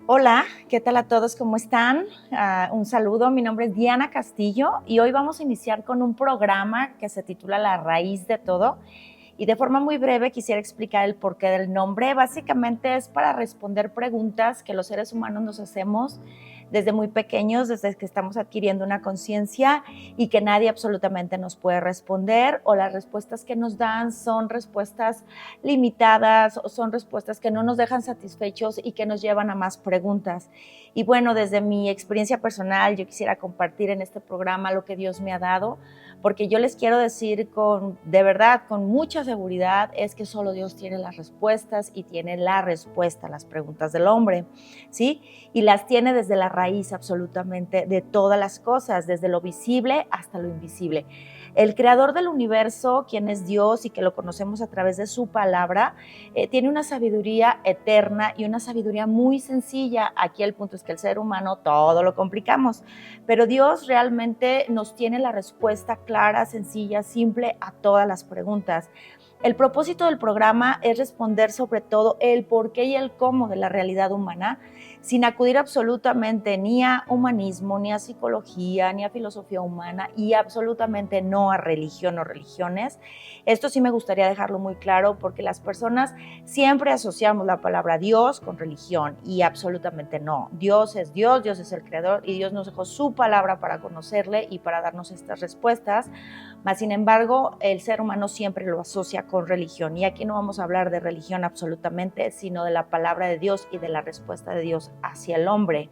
Hola, ¿qué tal a todos? ¿Cómo están? Un saludo, mi nombre es Diana Castillo y hoy vamos a iniciar con un programa que se titula La raíz de todo. Y de forma muy breve quisiera explicar el porqué del nombre. Básicamente es para responder preguntas que los seres humanos nos hacemos desde muy pequeños, desde que estamos adquiriendo una conciencia y que nadie absolutamente nos puede responder, o las respuestas que nos dan son respuestas limitadas o son respuestas que no nos dejan satisfechos y que nos llevan a más preguntas. Y bueno, desde mi experiencia personal, yo quisiera compartir en este programa lo que Dios me ha dado, porque yo les quiero decir de verdad, con mucha seguridad, es que solo Dios tiene las respuestas y tiene la respuesta a las preguntas del hombre, ¿sí? Y las tiene desde la raíz absolutamente de todas las cosas, desde lo visible hasta lo invisible. El creador del universo, quien es Dios y que lo conocemos a través de su palabra, tiene una sabiduría eterna y una sabiduría muy sencilla. Aquí el punto es que el ser humano todo lo complicamos, pero Dios realmente nos tiene la respuesta clara, sencilla, simple a todas las preguntas. El propósito del programa es responder sobre todo el por qué y el cómo de la realidad humana, sin acudir absolutamente ni a humanismo, ni a psicología, ni a filosofía humana y absolutamente no a religión o religiones. Esto sí me gustaría dejarlo muy claro porque las personas siempre asociamos la palabra Dios con religión y absolutamente no. Dios es Dios, Dios es el creador y Dios nos dejó su palabra para conocerle y para darnos estas respuestas. Mas, sin embargo, el ser humano siempre lo asocia con religión. Y aquí no vamos a hablar de religión absolutamente, sino de la palabra de Dios y de la respuesta de Dios hacia el hombre,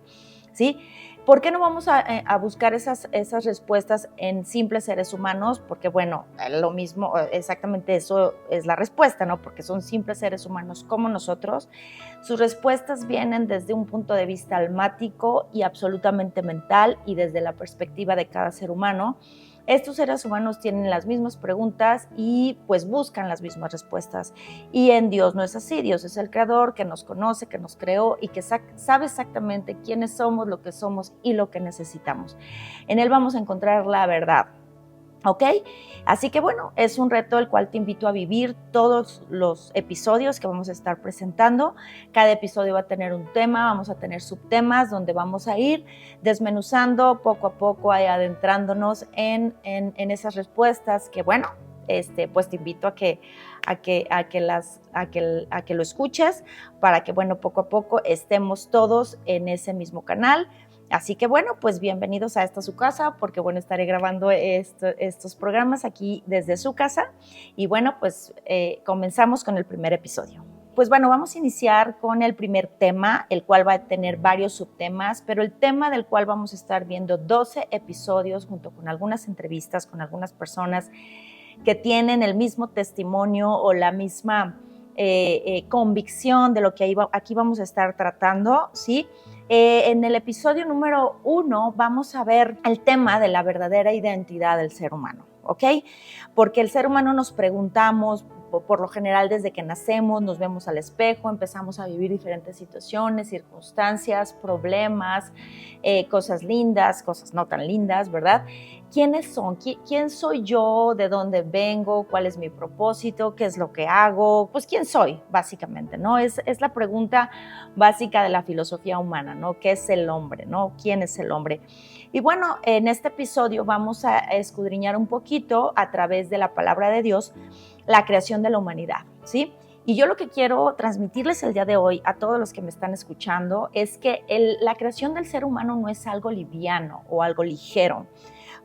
¿sí? ¿Por qué no vamos a buscar esas respuestas en simples seres humanos? Porque, bueno, lo mismo, exactamente eso es la respuesta, ¿no? Porque son simples seres humanos como nosotros. Sus respuestas vienen desde un punto de vista almático y absolutamente mental y desde la perspectiva de cada ser humano. Estos seres humanos tienen las mismas preguntas y pues buscan las mismas respuestas. Y en Dios no es así. Dios es el creador que nos conoce, que nos creó y que sabe exactamente quiénes somos, lo que somos y lo que necesitamos. En Él vamos a encontrar la verdad. ¿Ok? Así que bueno, es un reto el cual te invito a vivir todos los episodios que vamos a estar presentando. Cada episodio va a tener un tema, vamos a tener subtemas donde vamos a ir desmenuzando poco a poco, adentrándonos en esas respuestas que bueno, pues te invito a que lo escuches para que bueno, poco a poco estemos todos en ese mismo canal. Así que bueno, pues bienvenidos a esta su casa, porque bueno, estaré grabando estos programas aquí desde su casa. Y bueno, pues comenzamos con el primer episodio. Pues bueno, vamos a iniciar con el primer tema, el cual va a tener varios subtemas, pero el tema del cual vamos a estar viendo 12 episodios junto con algunas entrevistas con algunas personas que tienen el mismo testimonio o la misma convicción de lo que aquí vamos a estar tratando, ¿sí? En el episodio número 1 vamos a ver el tema de la verdadera identidad del ser humano, ¿ok? Porque el ser humano nos preguntamos, por lo general desde que nacemos, nos vemos al espejo, empezamos a vivir diferentes situaciones, circunstancias, problemas, cosas lindas, cosas no tan lindas, ¿verdad? ¿Quiénes son? ¿Quién soy yo? ¿De dónde vengo? ¿Cuál es mi propósito? ¿Qué es lo que hago? Pues, ¿quién soy? Básicamente, ¿no? Es la pregunta básica de la filosofía humana, ¿no? ¿Qué es el hombre, no? ¿Quién es el hombre? Y bueno, en este episodio vamos a escudriñar un poquito a través de la palabra de Dios la creación de la humanidad, ¿sí? Y yo lo que quiero transmitirles el día de hoy a todos los que me están escuchando es que la creación del ser humano no es algo liviano o algo ligero,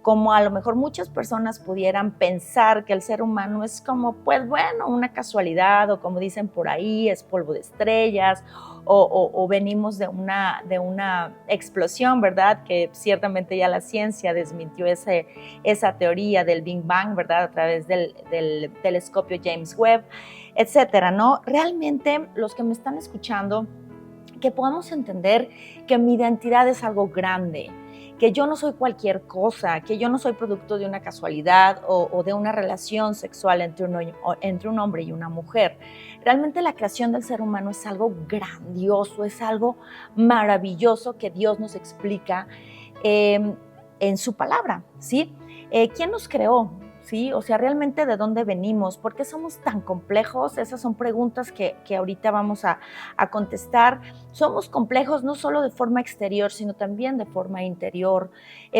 como a lo mejor muchas personas pudieran pensar que el ser humano es como, pues bueno, una casualidad, o como dicen por ahí, es polvo de estrellas, o venimos de una explosión, ¿verdad? Que ciertamente ya la ciencia desmintió esa teoría del Big Bang, ¿verdad? A través del telescopio James Webb, etcétera, ¿no? Realmente los que me están escuchando, que podamos entender que mi identidad es algo grande, que yo no soy cualquier cosa, que yo no soy producto de una casualidad o de una relación sexual entre un hombre y una mujer. Realmente la creación del ser humano es algo grandioso, es algo maravilloso que Dios nos explica en su palabra, ¿sí? ¿Quién nos creó? ¿sí? O sea, realmente de dónde venimos, ¿por qué somos tan complejos? Esas son preguntas que ahorita vamos a contestar. Somos complejos no solo de forma exterior, sino también de forma interior.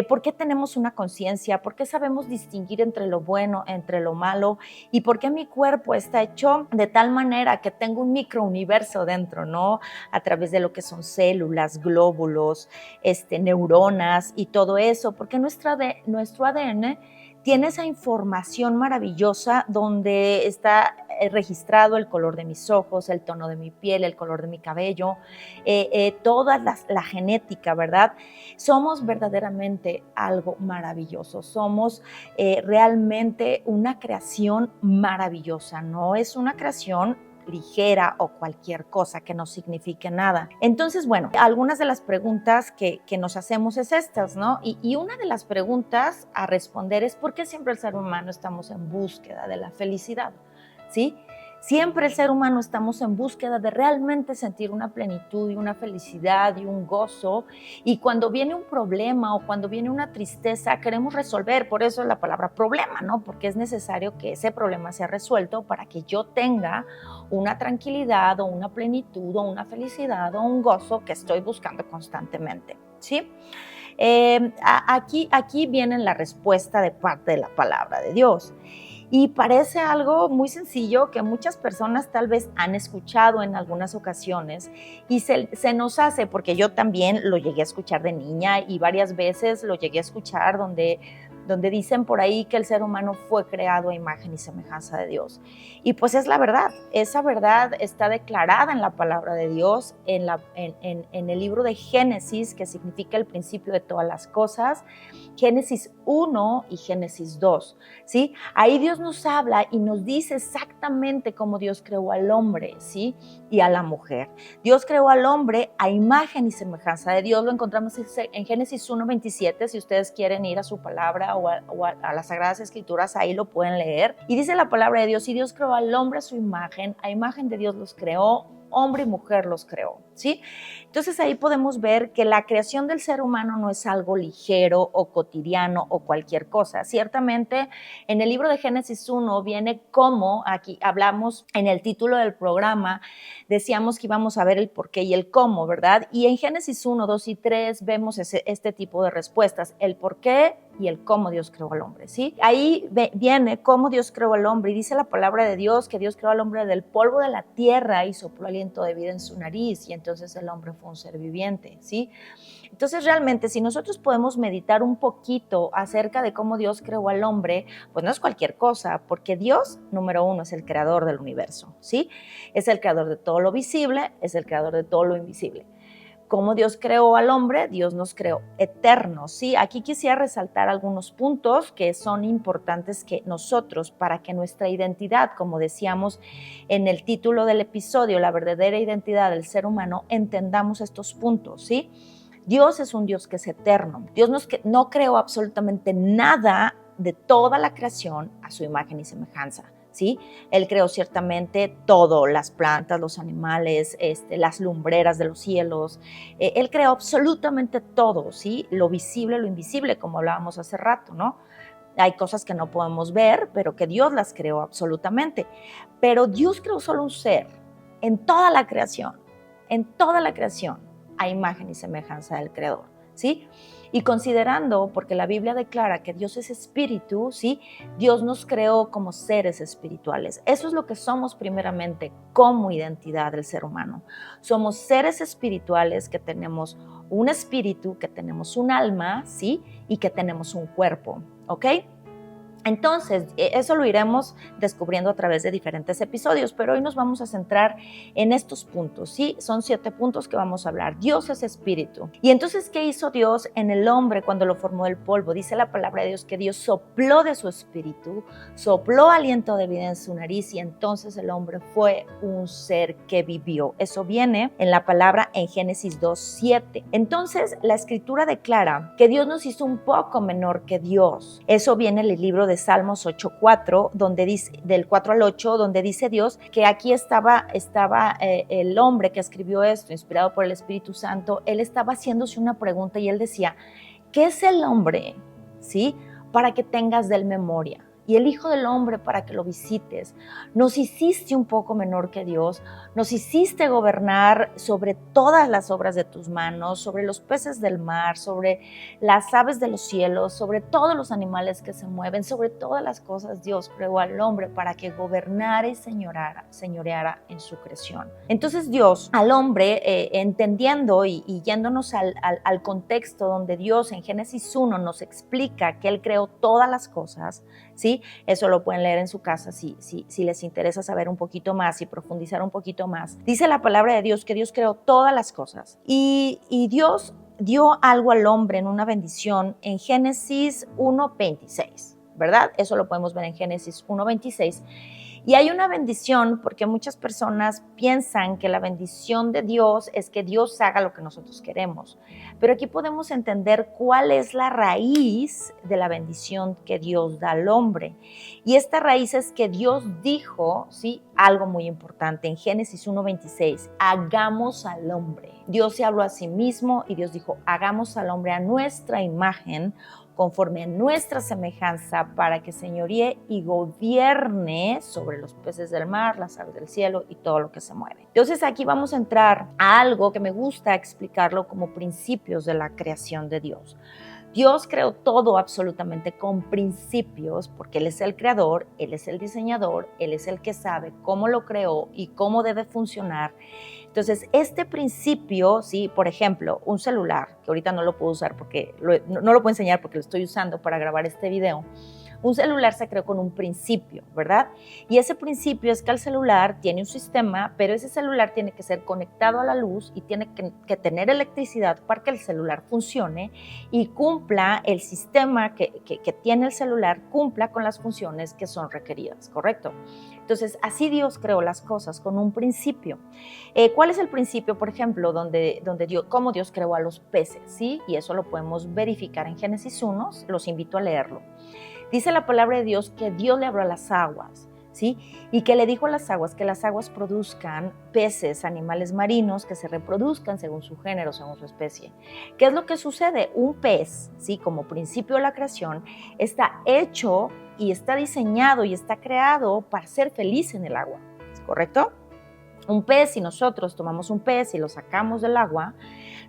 ¿Por qué tenemos una conciencia? ¿Por qué sabemos distinguir entre lo bueno, entre lo malo? ¿Y por qué mi cuerpo está hecho de tal manera que tengo un microuniverso dentro, ¿no? A través de lo que son células, glóbulos, neuronas y todo eso, porque nuestro ADN tiene esa información maravillosa donde está registrado el color de mis ojos, el tono de mi piel, el color de mi cabello, toda la genética, ¿verdad? Somos verdaderamente algo maravilloso, somos realmente una creación maravillosa, no es una creación ligera o cualquier cosa que no signifique nada. Entonces, bueno, algunas de las preguntas que nos hacemos es estas, ¿no? Y una de las preguntas a responder es ¿por qué siempre el ser humano estamos en búsqueda de la felicidad? ¿Sí? Siempre el ser humano estamos en búsqueda de realmente sentir una plenitud y una felicidad y un gozo, y cuando viene un problema o cuando viene una tristeza queremos resolver, por eso es la palabra problema, ¿no? Porque es necesario que ese problema sea resuelto para que yo tenga una tranquilidad o una plenitud o una felicidad o un gozo que estoy buscando constantemente, ¿sí? Aquí viene la respuesta de parte de la palabra de Dios. Y parece algo muy sencillo que muchas personas tal vez han escuchado en algunas ocasiones y se nos hace, porque yo también lo llegué a escuchar de niña y varias veces lo llegué a escuchar donde dicen por ahí que el ser humano fue creado a imagen y semejanza de Dios. Y pues es la verdad, esa verdad está declarada en la palabra de Dios, en el libro de Génesis, que significa el principio de todas las cosas, Génesis 1 y Génesis 2, ¿sí? Ahí Dios nos habla y nos dice exactamente cómo Dios creó al hombre, ¿sí? Y a la mujer. Dios creó al hombre a imagen y semejanza de Dios, lo encontramos en Génesis 1:27, si ustedes quieren ir a su palabra o a las Sagradas Escrituras, ahí lo pueden leer. Y dice la palabra de Dios, y Dios creó al hombre a su imagen, a imagen de Dios los creó, hombre y mujer los creó, ¿sí? Entonces ahí podemos ver que la creación del ser humano no es algo ligero o cotidiano o cualquier cosa. Ciertamente en el libro de Génesis 1 viene cómo, aquí hablamos en el título del programa, decíamos que íbamos a ver el por qué y el cómo, ¿verdad? Y en Génesis 1, 2 y 3 vemos este tipo de respuestas, el por qué y el cómo Dios creó al hombre, ¿sí? Ahí viene cómo Dios creó al hombre y dice la palabra de Dios que Dios creó al hombre del polvo de la tierra y sopló aliento de vida en su nariz y entonces el hombre fue un ser viviente, ¿sí? Entonces realmente si nosotros podemos meditar un poquito acerca de cómo Dios creó al hombre, pues no es cualquier cosa, porque Dios, número uno, es el creador del universo, ¿sí? Es el creador de todo lo visible, es el creador de todo lo invisible. Cómo Dios creó al hombre, Dios nos creó eternos, ¿sí? Aquí quisiera resaltar algunos puntos que son importantes que nosotros, para que nuestra identidad, como decíamos en el título del episodio, la verdadera identidad del ser humano, entendamos estos puntos, ¿sí? Dios es un Dios que es eterno. Dios no creó absolutamente nada de toda la creación a su imagen y semejanza, ¿sí? Él creó ciertamente todo, las plantas, los animales, las lumbreras de los cielos. Él creó absolutamente todo, ¿sí? Lo visible, lo invisible, como hablábamos hace rato, ¿no? Hay cosas que no podemos ver, pero que Dios las creó absolutamente. Pero Dios creó solo un ser en toda la creación, a imagen y semejanza del Creador, ¿sí? Y considerando, porque la Biblia declara que Dios es espíritu, ¿sí? Dios nos creó como seres espirituales. Eso es lo que somos primeramente como identidad del ser humano. Somos seres espirituales que tenemos un espíritu, que tenemos un alma, ¿sí? Y que tenemos un cuerpo, ¿ok? Entonces, eso lo iremos descubriendo a través de diferentes episodios, pero hoy nos vamos a centrar en estos puntos, ¿sí? Son 7 puntos que vamos a hablar. Dios es espíritu. Y entonces, ¿qué hizo Dios en el hombre cuando lo formó del polvo? Dice la palabra de Dios que Dios sopló de su espíritu, sopló aliento de vida en su nariz y entonces el hombre fue un ser que vivió. Eso viene en la palabra en Génesis 2:7. Entonces, la escritura declara que Dios nos hizo un poco menor que Dios. Eso viene en el libro de Salmos 8:4, donde dice, del 4 al 8, donde dice Dios que aquí estaba el hombre que escribió esto, inspirado por el Espíritu Santo. Él estaba haciéndose una pregunta y él decía, ¿qué es el hombre? ¿Sí? Para que tengas de él memoria. y el Hijo del Hombre para que lo visites. Nos hiciste un poco menor que Dios, nos hiciste gobernar sobre todas las obras de tus manos, sobre los peces del mar, sobre las aves de los cielos, sobre todos los animales que se mueven, sobre todas las cosas. Dios creó al hombre para que gobernara y señoreara en su creación. Entonces Dios al hombre, entendiendo y yéndonos al contexto donde Dios en Génesis 1 nos explica que Él creó todas las cosas, ¿sí? Eso lo pueden leer en su casa si les interesa saber un poquito más y profundizar un poquito más. Dice la palabra de Dios que Dios creó todas las cosas y Dios dio algo al hombre en una bendición en Génesis 1:26, ¿verdad? Eso lo podemos ver en Génesis 1:26. Y hay una bendición porque muchas personas piensan que la bendición de Dios es que Dios haga lo que nosotros queremos. Pero aquí podemos entender cuál es la raíz de la bendición que Dios da al hombre. Y esta raíz es que Dios dijo, ¿sí?, algo muy importante en Génesis 1:26, hagamos al hombre. Dios se habló a sí mismo y Dios dijo, hagamos al hombre a nuestra imagen, conforme a nuestra semejanza, para que señoríe y gobierne sobre los peces del mar, las aves del cielo y todo lo que se mueve. Entonces aquí vamos a entrar a algo que me gusta explicarlo como principios de la creación de Dios. Dios creó todo absolutamente con principios, porque Él es el creador, Él es el diseñador, Él es el que sabe cómo lo creó y cómo debe funcionar. Entonces, este principio, ¿sí? Por ejemplo, un celular, que ahorita no lo puedo usar porque no lo puedo enseñar porque lo estoy usando para grabar este video. Un celular se creó con un principio, ¿verdad? Y ese principio es que el celular tiene un sistema, pero ese celular tiene que ser conectado a la luz y tiene que tener electricidad para que el celular funcione y cumpla el sistema que tiene el celular, cumpla con las funciones que son requeridas, ¿correcto? Entonces, así Dios creó las cosas con un principio. ¿Cuál es el principio, por ejemplo, cómo Dios creó a los peces? ¿Sí? Y eso lo podemos verificar en Génesis 1, los invito a leerlo. Dice la palabra de Dios que Dios le habló a las aguas, ¿sí? Y que le dijo a las aguas que las aguas produzcan peces, animales marinos que se reproduzcan según su género, según su especie. ¿Qué es lo que sucede? Un pez, ¿sí?, como principio de la creación, está hecho y está diseñado y está creado para ser feliz en el agua, ¿correcto? Un pez, si nosotros tomamos un pez y lo sacamos del agua,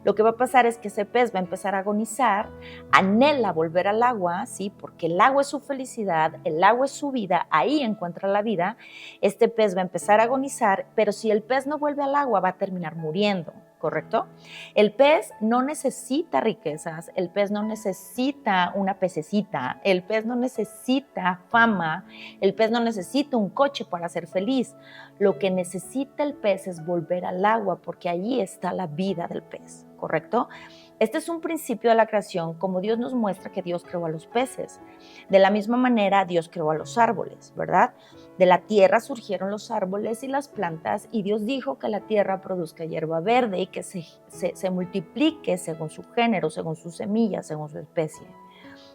lo que va a pasar es que ese pez va a empezar a agonizar, anhela volver al agua, ¿sí? Porque el agua es su felicidad, el agua es su vida, ahí encuentra la vida. Este pez va a empezar a agonizar, pero si el pez no vuelve al agua va a terminar muriendo, ¿correcto? El pez no necesita riquezas, el pez no necesita una pececita, el pez no necesita fama, el pez no necesita un coche para ser feliz. Lo que necesita el pez es volver al agua porque allí está la vida del pez, ¿correcto? Este es un principio de la creación, como Dios nos muestra que Dios creó a los peces. De la misma manera, Dios creó a los árboles, ¿verdad? De la tierra surgieron los árboles y las plantas, y Dios dijo que la tierra produzca hierba verde y que se multiplique según su género, según sus semillas, según su especie.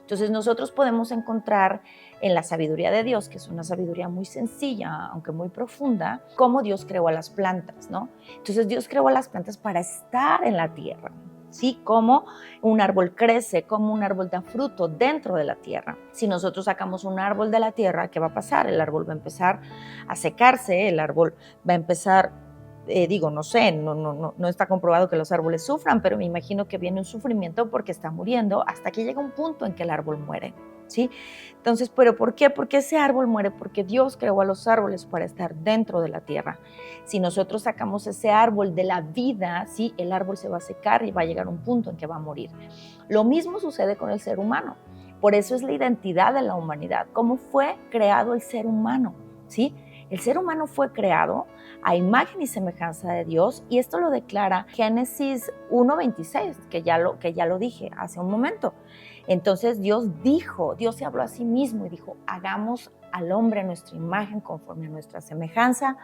Entonces nosotros podemos encontrar en la sabiduría de Dios, que es una sabiduría muy sencilla, aunque muy profunda, cómo Dios creó a las plantas, ¿no? Entonces Dios creó a las plantas para estar en la tierra, ¿sí? Cómo un árbol crece, cómo un árbol da fruto dentro de la tierra. Si nosotros sacamos un árbol de la tierra, ¿qué va a pasar? El árbol va a empezar a secarse, el árbol va a empezar, no sé, no está comprobado que los árboles sufran, pero me imagino que viene un sufrimiento porque está muriendo hasta que llega un punto en que el árbol muere, ¿sí? Entonces, ¿pero por qué? Porque ese árbol muere, porque Dios creó a los árboles para estar dentro de la tierra. Si nosotros sacamos ese árbol de la vida, ¿sí?, el árbol se va a secar y va a llegar un punto en que va a morir. Lo mismo sucede con el ser humano. Por eso es la identidad de la humanidad. ¿Cómo fue creado el ser humano? ¿Sí? El ser humano fue creado a imagen y semejanza de Dios, y esto lo declara Génesis 1:26, que ya lo dije hace un momento. Entonces Dios se habló a sí mismo y dijo, hagamos al hombre a nuestra imagen conforme a nuestra semejanza,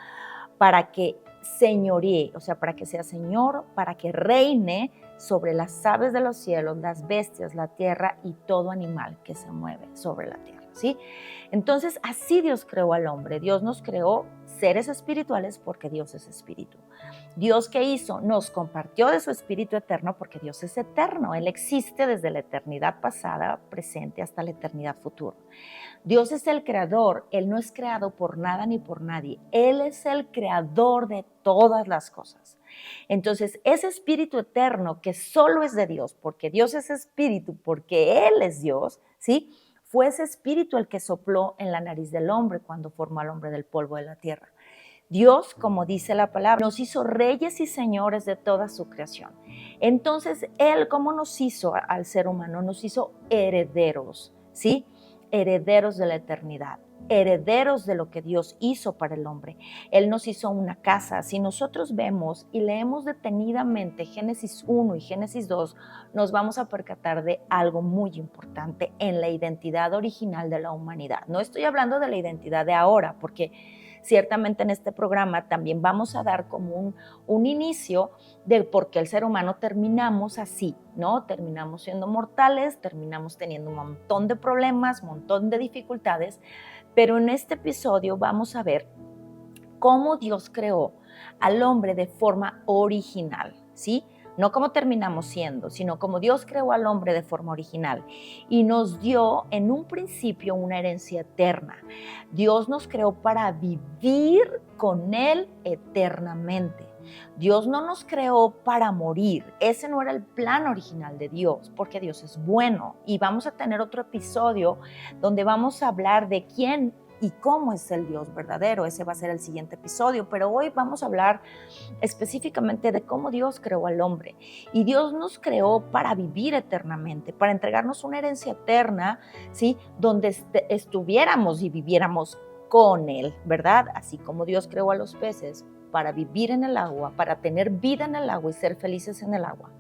para que señoree, o sea, para que sea señor, para que reine sobre las aves de los cielos, las bestias, la tierra y todo animal que se mueve sobre la tierra, ¿sí? Entonces, así Dios creó al hombre. Dios nos creó seres espirituales porque Dios es espíritu. Dios, ¿qué hizo? Nos compartió de su espíritu eterno porque Dios es eterno. Él existe desde la eternidad pasada, presente, hasta la eternidad futura. Dios es el creador. Él no es creado por nada ni por nadie. Él es el creador de todas las cosas. Entonces, ese espíritu eterno que solo es de Dios, porque Dios es espíritu, porque Él es Dios, ¿sí? Fue ese espíritu el que sopló en la nariz del hombre cuando formó al hombre del polvo de la tierra. Dios, como dice la palabra, nos hizo reyes y señores de toda su creación. Entonces, Él, ¿cómo nos hizo al ser humano? Nos hizo herederos, ¿sí? Herederos de la eternidad, herederos de lo que Dios hizo para el hombre. Él nos hizo una casa. Si nosotros vemos y leemos detenidamente Génesis 1 y Génesis 2, nos vamos a percatar de algo muy importante en la identidad original de la humanidad. No estoy hablando de la identidad de ahora, porque ciertamente en este programa también vamos a dar como un inicio de por qué el ser humano terminamos así, ¿no? Terminamos siendo mortales, terminamos teniendo un montón de problemas, un montón de dificultades, pero en este episodio vamos a ver cómo Dios creó al hombre de forma original, ¿sí? No como terminamos siendo, sino como Dios creó al hombre de forma original y nos dio en un principio una herencia eterna. Dios nos creó para vivir con Él eternamente. Dios no nos creó para morir. Ese no era el plan original de Dios, porque Dios es bueno. Y vamos a tener otro episodio donde vamos a hablar de quién y cómo es el Dios verdadero. Ese va a ser el siguiente episodio, pero hoy vamos a hablar específicamente de cómo Dios creó al hombre. Y Dios nos creó para vivir eternamente, para entregarnos una herencia eterna, ¿sí? Donde estuviéramos y viviéramos con Él, ¿verdad? Así como Dios creó a los peces para vivir en el agua, para tener vida en el agua y ser felices en el agua.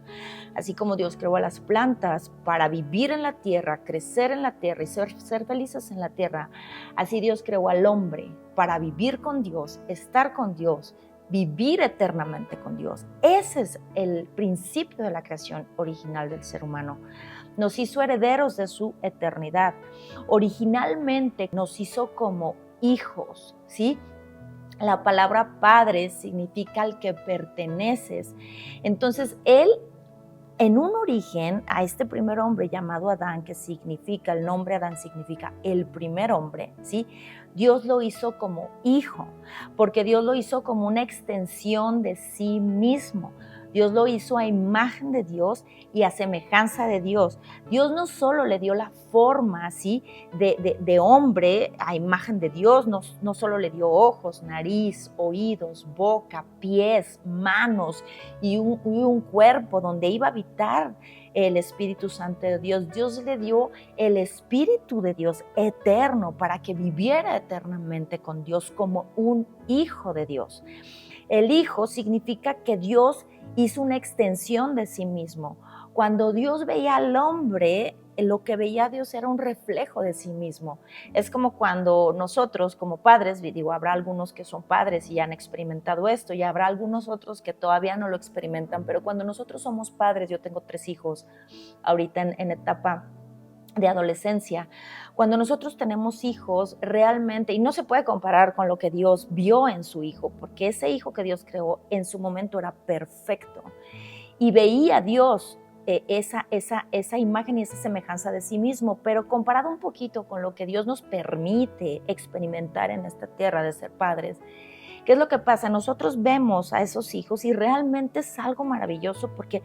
Así como Dios creó a las plantas para vivir en la tierra, crecer en la tierra y ser felices en la tierra, así Dios creó al hombre para vivir con Dios, estar con Dios, vivir eternamente con Dios. Ese es el principio de la creación original del ser humano. Nos hizo herederos de su eternidad. Originalmente nos hizo como hijos, ¿sí? La palabra padre significa al que perteneces. Entonces, Él, en un origen, a este primer hombre llamado Adán, que significa, el nombre Adán significa el primer hombre, ¿sí? Dios lo hizo como hijo, porque Dios lo hizo como una extensión de sí mismo. Dios lo hizo a imagen de Dios y a semejanza de Dios. Dios no solo le dio la forma así de hombre a imagen de Dios, no solo le dio ojos, nariz, oídos, boca, pies, manos y un cuerpo donde iba a habitar el Espíritu Santo de Dios. Dios le dio el Espíritu de Dios eterno para que viviera eternamente con Dios como un hijo de Dios. El hijo significa que Dios hizo una extensión de sí mismo. Cuando Dios veía al hombre, lo que veía Dios era un reflejo de sí mismo. Es como cuando nosotros como padres, digo, habrá algunos que son padres y han experimentado esto y habrá algunos otros que todavía no lo experimentan, pero cuando nosotros somos padres, yo tengo 3 hijos ahorita en etapa de adolescencia, cuando nosotros tenemos hijos realmente, y no se puede comparar con lo que Dios vio en su hijo, porque ese hijo que Dios creó en su momento era perfecto y veía a Dios esa imagen y esa semejanza de sí mismo, pero comparado un poquito con lo que Dios nos permite experimentar en esta tierra de ser padres, ¿qué es lo que pasa? Nosotros vemos a esos hijos y realmente es algo maravilloso porque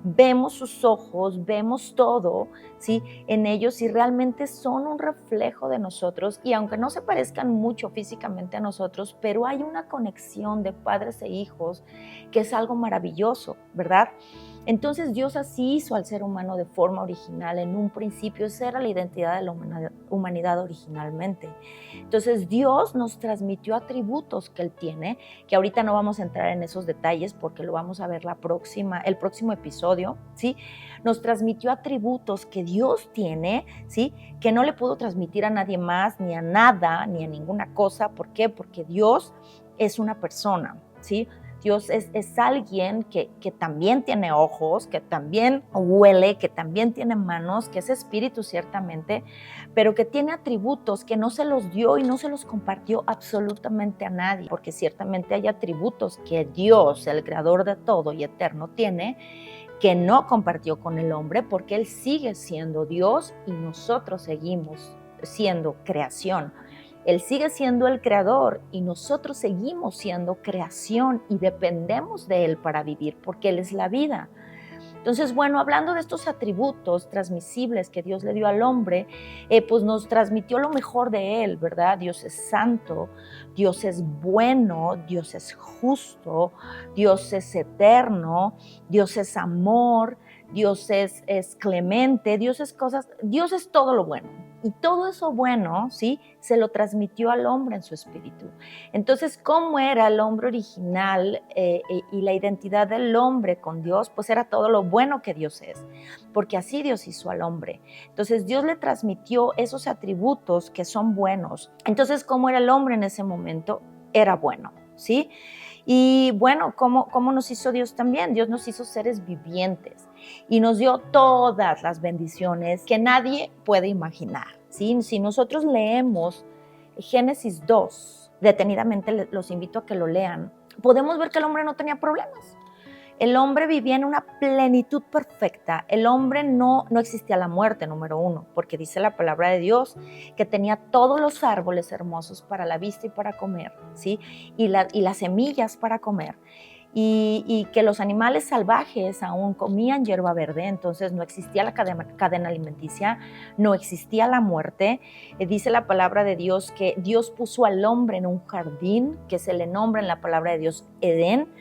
vemos sus ojos, vemos todo, ¿sí? En ellos y realmente son un reflejo de nosotros y aunque no se parezcan mucho físicamente a nosotros, pero hay una conexión de padres e hijos que es algo maravilloso, ¿verdad? Entonces Dios así hizo al ser humano de forma original. En un principio esa era la identidad de la humanidad originalmente. Entonces Dios nos transmitió atributos que Él tiene, que ahorita no vamos a entrar en esos detalles porque lo vamos a ver el próximo episodio, ¿sí? Nos transmitió atributos que Dios tiene, ¿sí? Que no le pudo transmitir a nadie más, ni a nada, ni a ninguna cosa. ¿Por qué? Porque Dios es una persona, ¿sí? Dios es alguien que también tiene ojos, que también huele, que también tiene manos, que es espíritu ciertamente, pero que tiene atributos que no se los dio y no se los compartió absolutamente a nadie, porque ciertamente hay atributos que Dios, el creador de todo y eterno, tiene, que no compartió con el hombre, porque Él sigue siendo Dios y nosotros seguimos siendo creación. Él sigue siendo el creador y nosotros seguimos siendo creación y dependemos de Él para vivir, porque Él es la vida. Entonces, bueno, hablando de estos atributos transmisibles que Dios le dio al hombre, pues nos transmitió lo mejor de Él, ¿verdad? Dios es santo, Dios es bueno, Dios es justo, Dios es eterno, Dios es amor, Dios es clemente, Dios es todo lo bueno. Y todo eso bueno, ¿sí? Se lo transmitió al hombre en su espíritu. Entonces, ¿cómo era el hombre original y la identidad del hombre con Dios? Pues era todo lo bueno que Dios es, porque así Dios hizo al hombre. Entonces, Dios le transmitió esos atributos que son buenos. Entonces, ¿cómo era el hombre en ese momento? Era bueno, ¿sí? Y bueno, ¿cómo nos hizo Dios también? Dios nos hizo seres vivientes y nos dio todas las bendiciones que nadie puede imaginar, ¿sí? Si nosotros leemos Génesis 2, detenidamente los invito a que lo lean, podemos ver que el hombre no tenía problemas. El hombre vivía en una plenitud perfecta. El hombre no existía la muerte, número uno, porque dice la palabra de Dios que tenía todos los árboles hermosos para la vista y para comer, ¿sí? Y las semillas para comer. Y que los animales salvajes aún comían hierba verde, entonces no existía la cadena alimenticia, no existía la muerte. Dice la palabra de Dios que Dios puso al hombre en un jardín que se le nombra en la palabra de Dios Edén.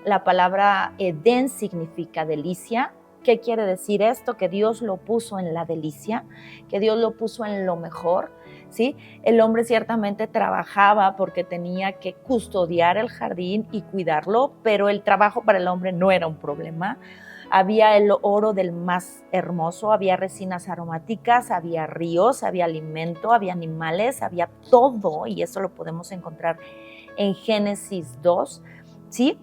La palabra Edén significa delicia. ¿Qué quiere decir esto? Que Dios lo puso en la delicia, que Dios lo puso en lo mejor, ¿sí? El hombre ciertamente trabajaba porque tenía que custodiar el jardín y cuidarlo, pero el trabajo para el hombre no era un problema. Había el oro del más hermoso, había resinas aromáticas, había ríos, había alimento, había animales, había todo, y eso lo podemos encontrar en Génesis 2, ¿sí?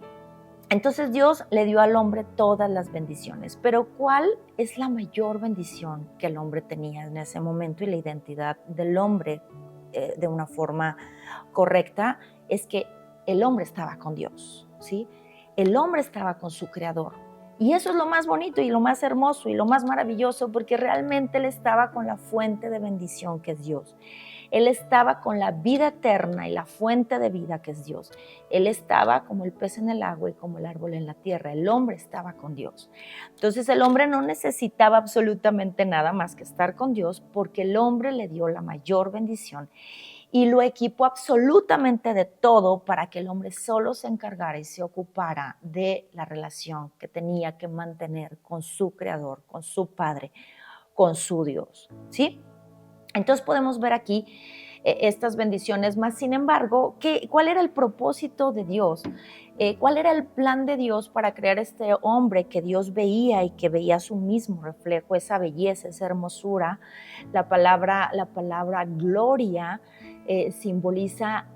Entonces Dios le dio al hombre todas las bendiciones, pero ¿cuál es la mayor bendición que el hombre tenía en ese momento y la identidad del hombre de una forma correcta? Es que el hombre estaba con Dios, ¿sí? El hombre estaba con su creador. Y eso es lo más bonito y lo más hermoso y lo más maravilloso, porque realmente él estaba con la fuente de bendición que es Dios. Él estaba con la vida eterna y la fuente de vida que es Dios. Él estaba como el pez en el agua y como el árbol en la tierra. El hombre estaba con Dios. Entonces el hombre no necesitaba absolutamente nada más que estar con Dios, porque el hombre le dio la mayor bendición y lo equipó absolutamente de todo para que el hombre solo se encargara y se ocupara de la relación que tenía que mantener con su creador, con su padre, con su Dios, ¿sí? Entonces podemos ver aquí estas bendiciones, más sin embargo, ¿cuál era el propósito de Dios? ¿Cuál era el plan de Dios para crear este hombre que Dios veía y que veía su mismo reflejo, esa belleza, esa hermosura? La palabra gloria simboliza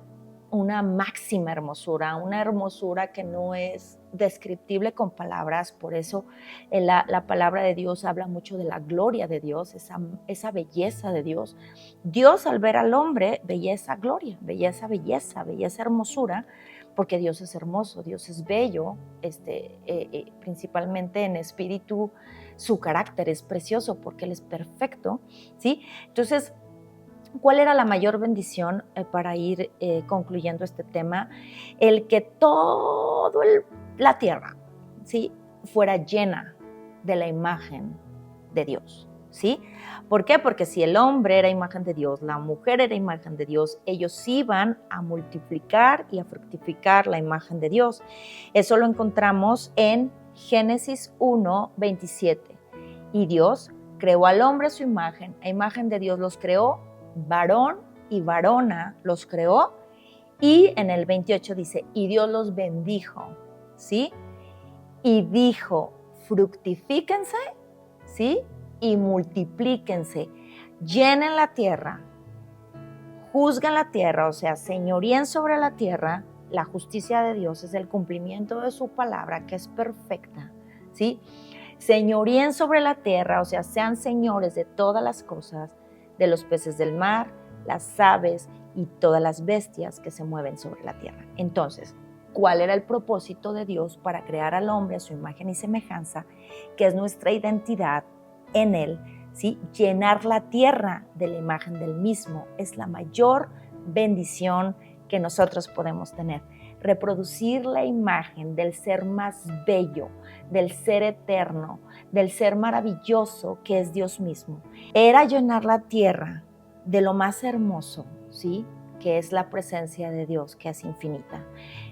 una máxima hermosura, una hermosura que no es descriptible con palabras. Por eso la palabra de Dios habla mucho de la gloria de Dios, esa belleza de Dios. Dios, al ver al hombre, veía esa gloria, veía esa belleza, veía esa hermosura, porque Dios es hermoso, Dios es bello, principalmente en espíritu. Su carácter es precioso porque Él es perfecto, ¿sí? Entonces, ¿cuál era la mayor bendición para ir concluyendo este tema? El que toda la tierra, ¿sí?, fuera llena de la imagen de Dios, ¿sí? ¿Por qué? Porque si el hombre era imagen de Dios, la mujer era imagen de Dios, ellos iban a multiplicar y a fructificar la imagen de Dios. Eso lo encontramos en Génesis 1:27. Y Dios creó al hombre a su imagen, a imagen de Dios los creó, varón y varona los creó. Y en el 28 dice, y Dios los bendijo, ¿sí? Y dijo, fructifíquense, ¿sí? Y multiplíquense, llenen la tierra, juzgan la tierra, o sea, señoríen sobre la tierra la justicia de Dios es el cumplimiento de su palabra, que es perfecta, ¿sí? Señoríen sobre la tierra, o sea, sean señores de todas las cosas, de los peces del mar, las aves y todas las bestias que se mueven sobre la tierra. Entonces, ¿cuál era el propósito de Dios para crear al hombre a su imagen y semejanza, que es nuestra identidad en él? ¿Sí? Llenar la tierra de la imagen del mismo es la mayor bendición que nosotros podemos tener. Reproducir la imagen del ser más bello, del ser eterno, del ser maravilloso que es Dios mismo. Era llenar la tierra de lo más hermoso, ¿sí? Que es la presencia de Dios, que es infinita.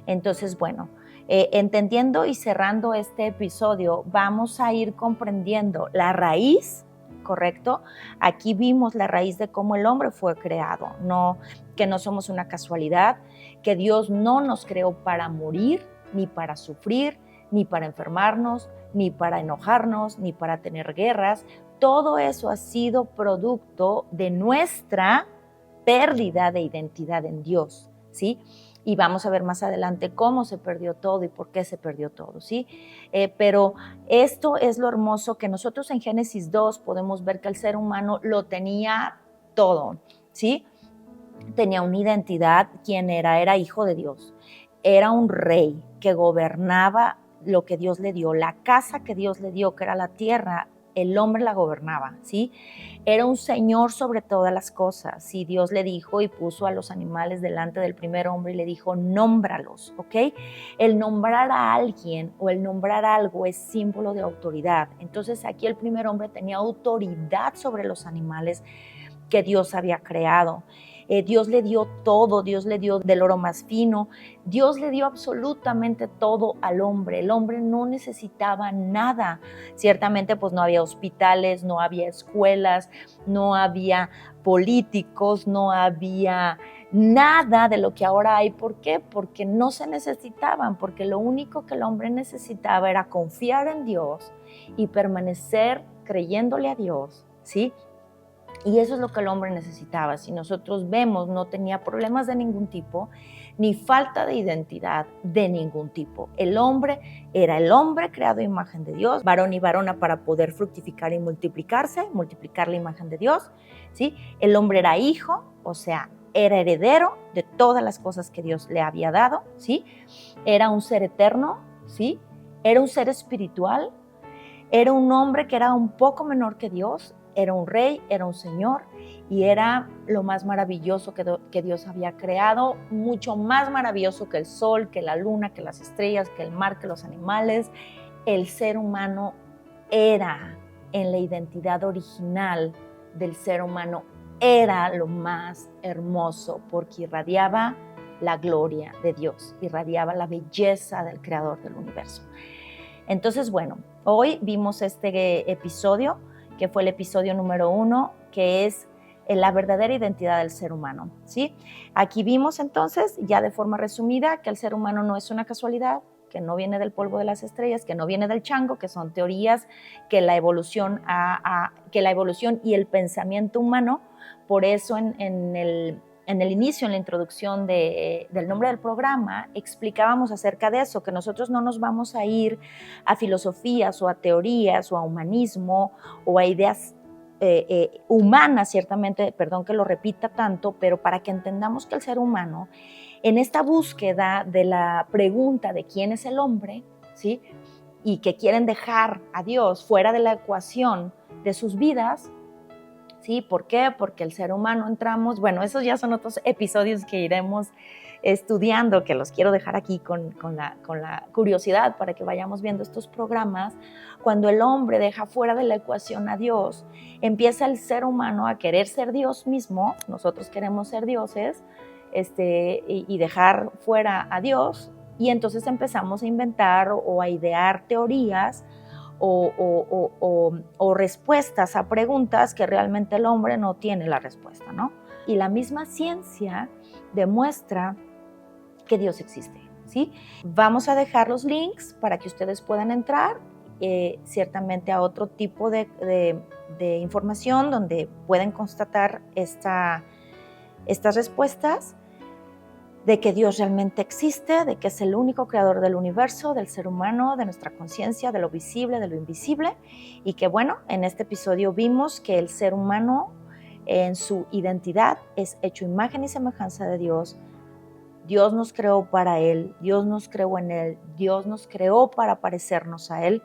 Entonces, bueno, entendiendo y cerrando este episodio, vamos a ir comprendiendo la raíz, ¿correcto? Aquí vimos la raíz de cómo el hombre fue creado, que no somos una casualidad, que Dios no nos creó para morir, ni para sufrir, ni para enfermarnos, ni para enojarnos, ni para tener guerras. Todo eso ha sido producto de nuestra pérdida de identidad en Dios, ¿sí? Y vamos a ver más adelante cómo se perdió todo y por qué se perdió todo, ¿sí? Pero esto es lo hermoso, que nosotros en Génesis 2 podemos ver que el ser humano lo tenía todo, ¿sí? Tenía una identidad. ¿Quién era? Era hijo de Dios. Era un rey que gobernaba lo que Dios le dio, la casa que Dios le dio, que era la tierra, el hombre la gobernaba, ¿sí? Era un señor sobre todas las cosas. Sí, Dios le dijo y puso a los animales delante del primer hombre y le dijo, nómbralos, ¿ok? El nombrar a alguien o el nombrar algo es símbolo de autoridad. Entonces aquí el primer hombre tenía autoridad sobre los animales que Dios había creado. Dios le dio todo, Dios le dio del oro más fino, Dios le dio absolutamente todo al hombre. El hombre no necesitaba nada. Ciertamente pues no había hospitales, no había escuelas, no había políticos, no había nada de lo que ahora hay. ¿Por qué? Porque no se necesitaban, porque lo único que el hombre necesitaba era confiar en Dios y permanecer creyéndole a Dios, ¿sí? Y eso es lo que el hombre necesitaba. Si nosotros vemos, no tenía problemas de ningún tipo, ni falta de identidad de ningún tipo. El hombre era el hombre creado a imagen de Dios, varón y varona para poder fructificar y multiplicarse, multiplicar la imagen de Dios, ¿sí? El hombre era hijo, o sea, era heredero de todas las cosas que Dios le había dado, ¿sí? Era un ser eterno, ¿sí? Era un ser espiritual, era un hombre que era un poco menor que Dios, era un rey, era un señor y era lo más maravilloso que Dios había creado, mucho más maravilloso que el sol, que la luna, que las estrellas, que el mar, que los animales. El ser humano era, en la identidad original del ser humano, era lo más hermoso porque irradiaba la gloria de Dios, irradiaba la belleza del creador del universo. Entonces, bueno, hoy vimos este episodio, que fue el episodio número 1, que es la verdadera identidad del ser humano, ¿sí? Aquí vimos entonces, ya de forma resumida, que el ser humano no es una casualidad, que no viene del polvo de las estrellas, que no viene del chango, que son teorías que la evolución y el pensamiento humano, por eso en el inicio, en la introducción del nombre del programa, explicábamos acerca de eso, que nosotros no nos vamos a ir a filosofías o a teorías o a humanismo o a ideas humanas, ciertamente, perdón que lo repita tanto, pero para que entendamos que el ser humano, en esta búsqueda de la pregunta de quién es el hombre, ¿sí? Y que quieren dejar a Dios fuera de la ecuación de sus vidas, ¿sí? ¿Por qué? Porque el ser humano entramos, bueno, esos ya son otros episodios que iremos estudiando, que los quiero dejar aquí con la curiosidad para que vayamos viendo estos programas. Cuando el hombre deja fuera de la ecuación a Dios, empieza el ser humano a querer ser Dios mismo, nosotros queremos ser dioses, y dejar fuera a Dios, y entonces empezamos a inventar o a idear teorías o respuestas a preguntas que realmente el hombre no tiene la respuesta, ¿no? Y la misma ciencia demuestra que Dios existe, ¿sí? Vamos a dejar los links para que ustedes puedan entrar ciertamente a otro tipo de información donde pueden constatar estas respuestas. de que Dios realmente existe, de que es el único creador del universo, del ser humano, de nuestra conciencia, de lo visible, de lo invisible, y que bueno, en este episodio vimos que el ser humano en su identidad es hecho imagen y semejanza de Dios. Dios nos creó para Él, Dios nos creó en Él, Dios nos creó para parecernos a Él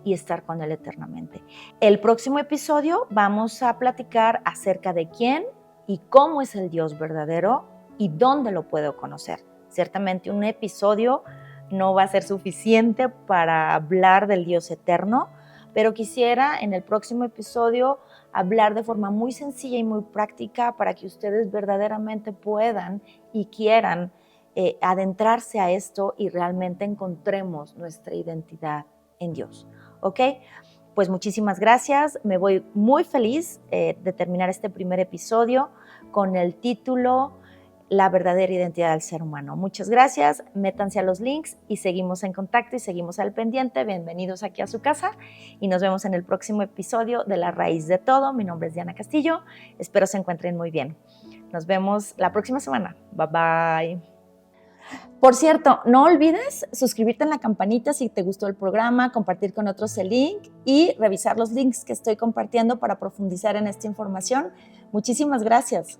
y estar con Él eternamente. El próximo episodio vamos a platicar acerca de quién y cómo es el Dios verdadero y dónde lo puedo conocer. Ciertamente un episodio no va a ser suficiente para hablar del Dios eterno, pero quisiera en el próximo episodio hablar de forma muy sencilla y muy práctica para que ustedes verdaderamente puedan y quieran adentrarse a esto y realmente encontremos nuestra identidad en Dios. ¿Ok? Pues muchísimas gracias. Me voy muy feliz de terminar este primer episodio con el título La verdadera identidad del ser humano. Muchas gracias. Métanse a los links y seguimos en contacto y seguimos al pendiente. Bienvenidos aquí a su casa y nos vemos en el próximo episodio de La Raíz de Todo. Mi nombre es Diana Castillo. Espero se encuentren muy bien. Nos vemos la próxima semana. Bye bye. Por cierto, no olvides suscribirte en la campanita si te gustó el programa, compartir con otros el link y revisar los links que estoy compartiendo para profundizar en esta información. Muchísimas gracias.